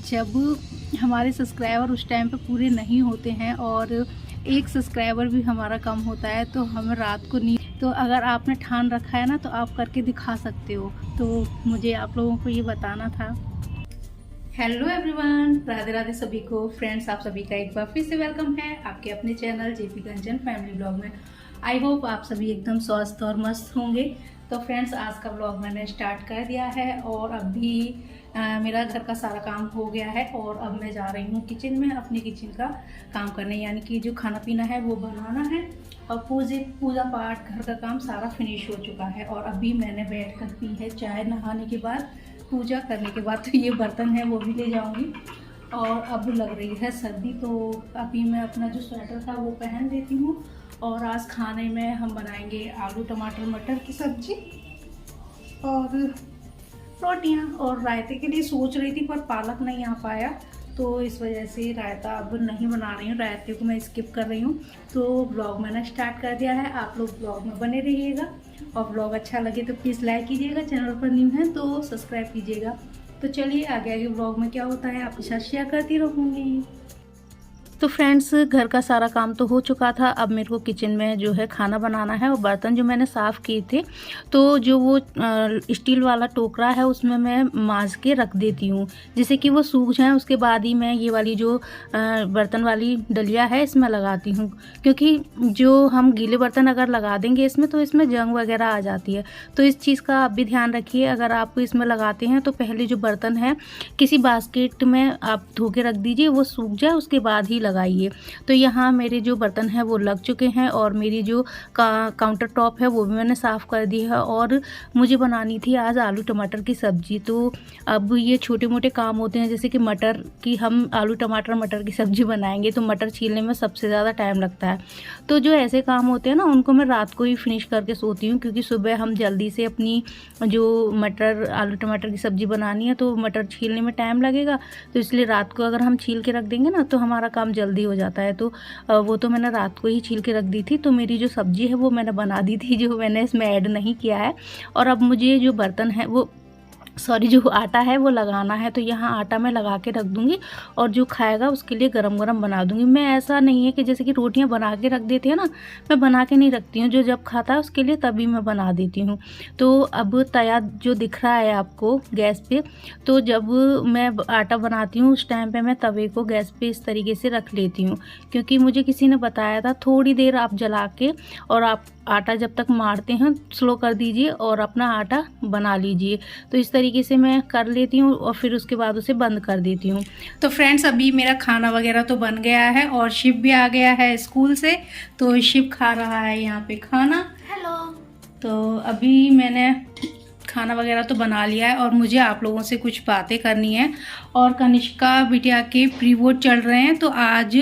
जब हमारे सब्सक्राइबर उस टाइम पे पूरे नहीं होते हैं और एक सब्सक्राइबर भी हमारा कम होता है तो हमें रात को नींद, तो अगर आपने ठान रखा है ना तो आप करके दिखा सकते हो। तो मुझे आप लोगों को ये बताना था। हेलो एवरीवन, राधे राधे सभी को। फ्रेंड्स, आप सभी का एक बार फिर से वेलकम है आपके अपने चैनल जेपी कंचन फैमिली ब्लॉग में। आई होप आप सभी एकदम स्वस्थ और मस्त होंगे। तो फ्रेंड्स, आज का ब्लॉग मैंने स्टार्ट कर दिया है और अभी मेरा घर का सारा काम हो गया है और अब मैं जा रही हूँ किचन में अपने किचन का काम करने, यानी कि जो खाना पीना है वो बनाना है और पूजा पाठ घर का काम सारा फिनिश हो चुका है। और अभी मैंने बैठ कर पी है चाय नहाने के बाद, पूजा करने के बाद। तो ये बर्तन है वो भी ले जाऊंगी। और अब लग रही है सर्दी तो अभी मैं अपना जो स्वेटर था वो पहन लेती हूँ। और आज खाने में हम बनाएंगे आलू टमाटर मटर की सब्जी और रोटियाँ। और रायते के लिए सोच रही थी पर पालक नहीं आ पाया, तो इस वजह से रायता अब नहीं बना रही हूँ, रायते को मैं स्किप कर रही हूँ। तो ब्लॉग मैंने स्टार्ट कर दिया है, आप लोग ब्लॉग में बने रहिएगा। और ब्लॉग अच्छा लगे तो प्लीज़ लाइक कीजिएगा, चैनल पर न्यू है तो सब्सक्राइब कीजिएगा। तो चलिए आगे आगे ब्लॉग में क्या होता है आपके साथ शेयर करती रहूँगी। तो फ्रेंड्स, घर का सारा काम तो हो चुका था। अब मेरे को किचन में जो है खाना बनाना है और बर्तन जो मैंने साफ़ किए थे तो जो वो स्टील वाला टोकरा है उसमें मैं मांज के रख देती हूँ, जिससे कि वो सूख जाए। उसके बाद ही मैं ये वाली जो बर्तन वाली डलिया है इसमें लगाती हूँ, क्योंकि जो हम गीले बर्तन अगर लगा देंगे इसमें तो इसमें जंग वगैरह आ जाती है। तो इस चीज़ का आप भी ध्यान रखिए। अगर आप इसमें लगाते हैं तो पहले जो बर्तन है किसी बास्केट में आप धो के रख दीजिए, वो सूख जाए उसके बाद ही लगाइए। तो यहाँ मेरे जो बर्तन हैं वो लग चुके हैं और मेरी जो काउंटर टॉप है वो भी मैंने साफ़ कर दी है। और मुझे बनानी थी आज आलू टमाटर की सब्ज़ी। तो अब ये छोटे मोटे काम होते हैं, जैसे कि मटर की, हम आलू टमाटर मटर की सब्ज़ी बनाएंगे तो मटर छीलने में सबसे ज़्यादा टाइम लगता है। तो जो ऐसे काम होते हैं ना उनको मैं रात को ही फिनिश करके सोती हूँ, क्योंकि सुबह हम जल्दी से अपनी जो मटर आलू टमाटर की सब्ज़ी बनानी है तो मटर छीलने में टाइम लगेगा। तो इसलिए रात को अगर हम छील के रख देंगे ना तो हमारा काम जल्दी हो जाता है। तो वो तो मैंने रात को ही छील के रख दी थी। तो मेरी जो सब्ज़ी है वो मैंने बना दी थी, जो मैंने इसमें ऐड नहीं किया है। और अब मुझे जो बर्तन है वो जो आटा है वो लगाना है। तो यहाँ आटा मैं लगा के रख दूँगी और जो खाएगा उसके लिए गरम गरम बना दूँगी। मैं ऐसा नहीं है कि जैसे कि रोटियाँ बना के रख देते हैं ना, मैं बना के नहीं रखती हूँ। जो जब खाता है उसके लिए तभी मैं बना देती हूँ। तो अब तया जो दिख रहा है आपको गैस पे, तो जब मैं आटा बनाती हूँ उस टाइम पे मैं तवे को गैस पे इस तरीके से रख लेती हूँ, क्योंकि मुझे किसी ने बताया था थोड़ी देर आप जला के और आप आटा जब तक मारते हैं स्लो कर दीजिए और अपना आटा बना लीजिए। तो इस तरीके से मैं कर लेती हूँ और फिर उसके बाद उसे बंद कर देती हूँ। तो फ्रेंड्स, अभी मेरा खाना वगैरह तो बन गया है और शिव भी आ गया है स्कूल से। तो शिव खा रहा है यहाँ पे खाना। हेलो। तो अभी मैंने खाना वगैरह तो बना लिया है और मुझे आप लोगों से कुछ बातें करनी है। और कनिष्का बिटिया के प्री बोर्ड चल रहे हैं तो आज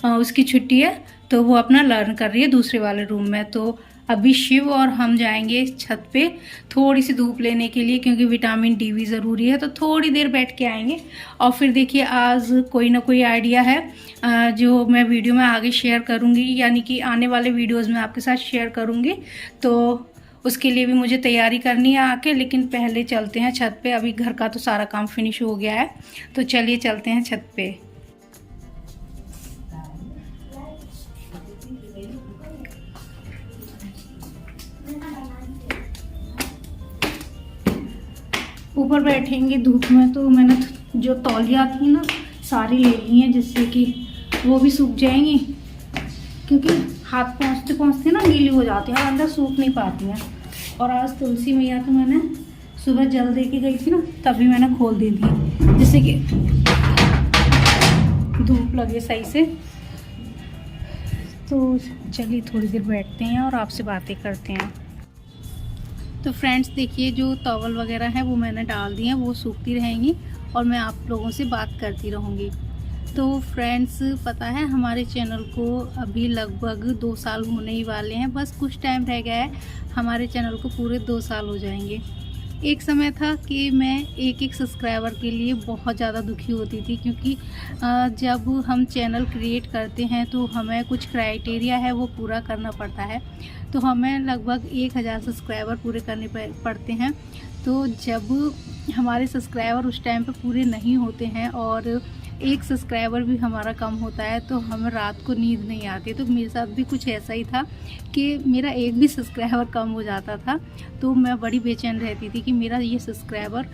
उसकी छुट्टी है, तो वो अपना लर्न कर रही है दूसरे वाले रूम में। तो अभी शिव और हम जाएंगे छत पे थोड़ी सी धूप लेने के लिए, क्योंकि विटामिन डी भी ज़रूरी है। तो थोड़ी देर बैठ के आएंगे और फिर देखिए आज कोई ना कोई आइडिया है जो मैं वीडियो में आगे शेयर करूँगी, यानी कि आने वाले वीडियोज़ में आपके साथ शेयर करूँगी। तो उसके लिए भी मुझे तैयारी करनी है आके, लेकिन पहले चलते हैं छत पे। अभी घर का तो सारा काम फिनिश हो गया है, तो चलिए चलते हैं छत पे। ऊपर बैठेंगे धूप में, तो मैंने जो तौलिया थी ना सारी ले ली हैं, जिससे कि वो भी सूख जाएंगी, क्योंकि हाथ पहुँचते पहुँचते ना गीली हो जाती हैं और अंदर सूख नहीं पाती हैं। और आज तुलसी मैया तो मैंने सुबह जल दे के गई थी ना, तभी मैंने खोल दी थी, जिससे कि धूप लगे सही से। तो चलिए थोड़ी देर बैठते हैं और आपसे बातें करते हैं। तो फ्रेंड्स देखिए, जो टॉवल वगैरह है वो मैंने डाल दी हैं, वो सूखती रहेंगी और मैं आप लोगों से बात करती रहूँगी। तो फ्रेंड्स, पता है हमारे चैनल को अभी लगभग 2 साल होने ही वाले हैं। बस कुछ टाइम रह गया है, हमारे चैनल को पूरे 2 साल हो जाएंगे। एक समय था कि मैं एक सब्सक्राइबर के लिए बहुत ज़्यादा दुखी होती थी, क्योंकि जब हम चैनल क्रिएट करते हैं तो हमें कुछ क्राइटेरिया है वो पूरा करना पड़ता है। तो हमें लगभग 1000 सब्सक्राइबर पूरे करने पड़ते हैं। तो जब हमारे सब्सक्राइबर उस टाइम पे पूरे नहीं होते हैं और एक सब्सक्राइबर भी हमारा कम होता है तो हमें रात को नींद नहीं आती। तो मेरे साथ भी कुछ ऐसा ही था कि मेरा एक भी सब्सक्राइबर कम हो जाता था तो मैं बड़ी बेचैन रहती थी कि मेरा ये सब्सक्राइबर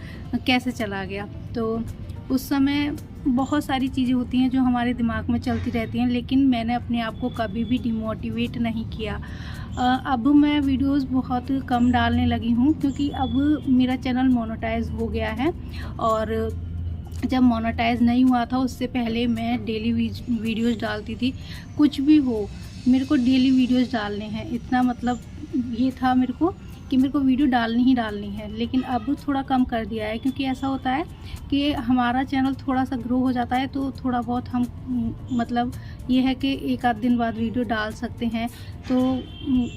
कैसे चला गया। तो उस समय बहुत सारी चीज़ें होती हैं जो हमारे दिमाग में चलती रहती हैं, लेकिन मैंने अपने आप को कभी भी डिमोटिवेट नहीं किया। अब मैं वीडियोस बहुत कम डालने लगी हूँ क्योंकि अब मेरा चैनल मोनेटाइज हो गया है। और जब मोनेटाइज नहीं हुआ था उससे पहले मैं डेली वीडियोस डालती थी। कुछ भी हो मेरे को डेली वीडियोस डालने हैं, इतना मतलब ये था मेरे को कि मेरे को वीडियो डालनी ही डालनी है। लेकिन अब थोड़ा कम कर दिया है क्योंकि ऐसा होता है कि हमारा चैनल थोड़ा सा ग्रो हो जाता है तो थोड़ा बहुत हम मतलब ये है कि एक आध दिन बाद वीडियो डाल सकते हैं। तो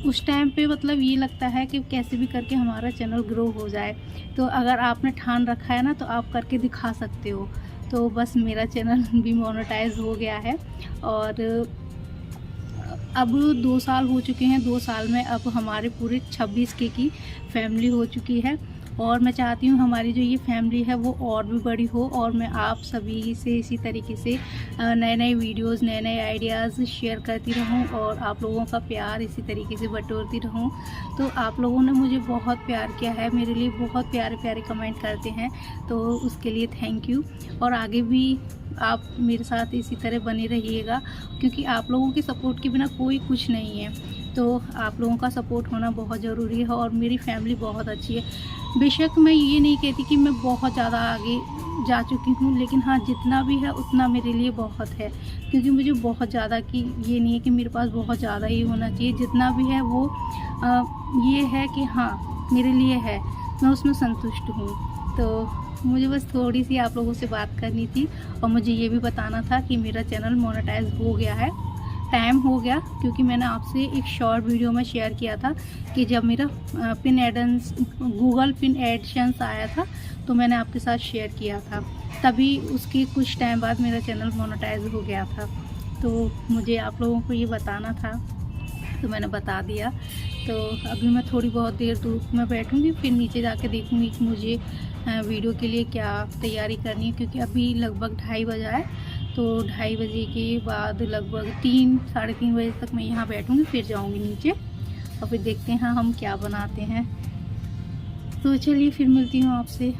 उस टाइम पे मतलब ये लगता है कि कैसे भी करके हमारा चैनल ग्रो हो जाए। तो अगर आपने ठान रखा है ना तो आप करके दिखा सकते हो। तो बस मेरा चैनल भी मोनेटाइज हो गया है और अब 2 साल हो चुके हैं। 2 साल में अब हमारे पूरे 26K की फैमिली हो चुकी है और मैं चाहती हूँ हमारी जो ये फैमिली है वो और भी बड़ी हो और मैं आप सभी से इसी तरीके से नए नए वीडियोस नए नए आइडियाज़ शेयर करती रहूँ और आप लोगों का प्यार इसी तरीके से बटोरती रहूँ। तो आप लोगों ने मुझे बहुत प्यार किया है, मेरे लिए बहुत प्यारे प्यारे कमेंट करते हैं, तो उसके लिए थैंक यू। और आगे भी आप मेरे साथ इसी तरह बने रहिएगा क्योंकि आप लोगों के सपोर्ट के बिना कोई कुछ नहीं है। तो आप लोगों का सपोर्ट होना बहुत ज़रूरी है और मेरी फैमिली बहुत अच्छी है। बेशक मैं ये नहीं कहती कि मैं बहुत ज़्यादा आगे जा चुकी हूँ, लेकिन हाँ जितना भी है उतना मेरे लिए बहुत है क्योंकि मुझे बहुत ज़्यादा कि ये नहीं है कि मेरे पास बहुत ज़्यादा ही होना चाहिए। जितना भी है वो ये है कि हाँ मेरे लिए है, मैं उसमें संतुष्ट हूँ। तो मुझे बस थोड़ी सी आप लोगों से बात करनी थी और मुझे ये भी बताना था कि मेरा चैनल मोनेटाइज हो गया है। टाइम हो गया क्योंकि मैंने आपसे एक शॉर्ट वीडियो में शेयर किया था कि जब मेरा गूगल पिन एडसेंस आया था तो मैंने आपके साथ शेयर किया था, तभी उसके कुछ टाइम बाद मेरा चैनल मोनेटाइज हो गया था। तो मुझे आप लोगों को ये बताना था तो मैंने बता दिया। तो अभी मैं थोड़ी बहुत देर धूप में बैठूंगी, फिर नीचे जाके देखूंगी कि मुझे वीडियो के लिए क्या तैयारी करनी है क्योंकि अभी लगभग 2:30 बजा है। तो 2:30 बजे के बाद लगभग 3 साढ़े 3 बजे तक मैं यहाँ बैठूंगी, फिर जाऊंगी नीचे और फिर देखते हैं हम क्या बनाते हैं। तो चलिए फिर मिलती हूँ आपसे।